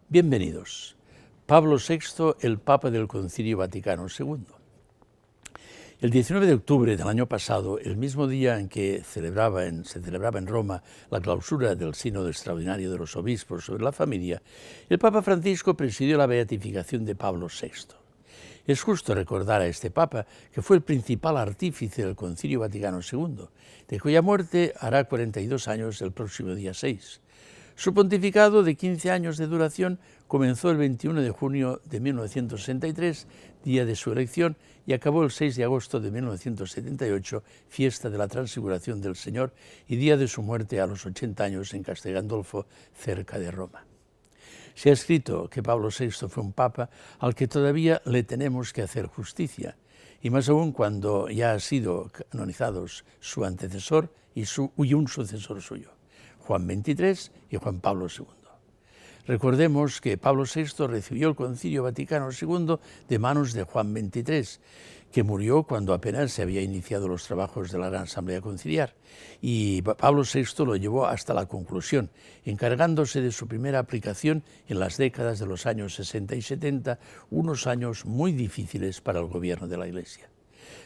Bienvenidos. Pablo VI, el Papa del Concilio Vaticano II. El 19 de octubre del año pasado, el mismo día en que se celebraba en Roma la clausura del Sínodo Extraordinario de los Obispos sobre la familia, el Papa Francisco presidió la beatificación de Pablo VI. Es justo recordar a este Papa, que fue el principal artífice del Concilio Vaticano II, de cuya muerte hará 42 años el próximo día 6. Su pontificado, de 15 años de duración, comenzó el 21 de junio de 1963, día de su elección, y acabó el 6 de agosto de 1978, fiesta de la Transfiguración del Señor, y día de su muerte a los 80 años en Castel Gandolfo, cerca de Roma. Se ha escrito que Pablo VI fue un papa al que todavía le tenemos que hacer justicia, y más aún cuando ya ha sido canonizados su antecesor y un sucesor suyo, Juan XXIII y Juan Pablo II. Recordemos que Pablo VI recibió el Concilio Vaticano II de manos de Juan XXIII, que murió cuando apenas se había iniciado los trabajos de la Gran Asamblea Conciliar, y Pablo VI lo llevó hasta la conclusión, encargándose de su primera aplicación en las décadas de los años 60 y 70, unos años muy difíciles para el gobierno de la Iglesia.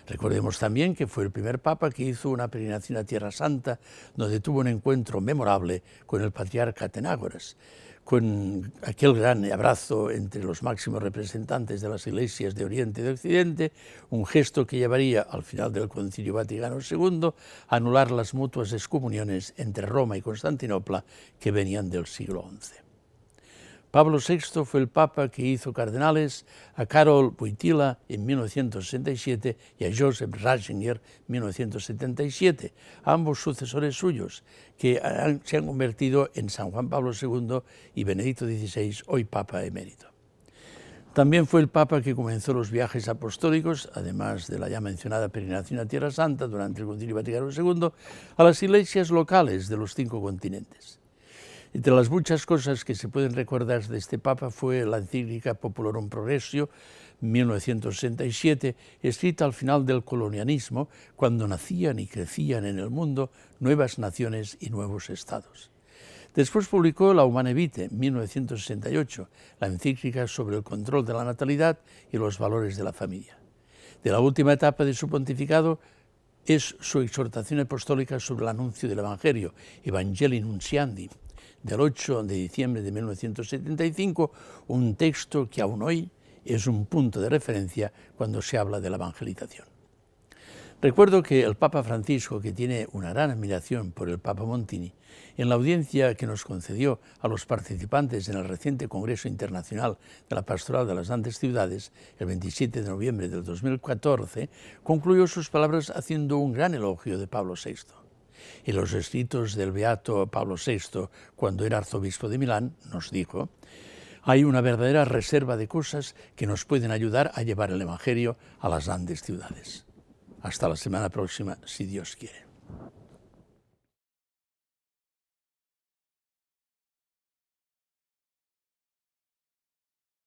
Recordemos también que fue el primer papa que hizo una peregrinación a Tierra Santa, donde tuvo un encuentro memorable con el patriarca Atenágoras, con aquel gran abrazo entre los máximos representantes de las iglesias de Oriente y de Occidente, un gesto que llevaría al final del Concilio Vaticano II a anular las mutuas excomuniones entre Roma y Constantinopla que venían del siglo XI. Pablo VI fue el papa que hizo cardenales a Karol Wojtyła en 1967 y a Joseph Ratzinger en 1977, ambos sucesores suyos, que se han convertido en San Juan Pablo II y Benedicto XVI, hoy Papa emérito. También fue el Papa que comenzó los viajes apostólicos, además de la ya mencionada peregrinación a Tierra Santa durante el Concilio Vaticano II, a las iglesias locales de los 5 continentes. Entre las muchas cosas que se pueden recordar de este Papa fue la encíclica Populorum Progressio, 1967, escrita al final del colonialismo, cuando nacían y crecían en el mundo nuevas naciones y nuevos estados. Después publicó la Humanae Vitae, 1968, la encíclica sobre el control de la natalidad y los valores de la familia. De la última etapa de su pontificado es su exhortación apostólica sobre el anuncio del Evangelio, Evangelii Nuntiandi, del 8 de diciembre de 1975, un texto que aún hoy es un punto de referencia cuando se habla de la evangelización. Recuerdo que el Papa Francisco, que tiene una gran admiración por el Papa Montini, en la audiencia que nos concedió a los participantes en el reciente Congreso Internacional de la Pastoral de las Grandes Ciudades, el 27 de noviembre del 2014, concluyó sus palabras haciendo un gran elogio de Pablo VI. En los escritos del beato Pablo VI, cuando era arzobispo de Milán, nos dijo: hay una verdadera reserva de cosas que nos pueden ayudar a llevar el Evangelio a las grandes ciudades. Hasta la semana próxima, si Dios quiere.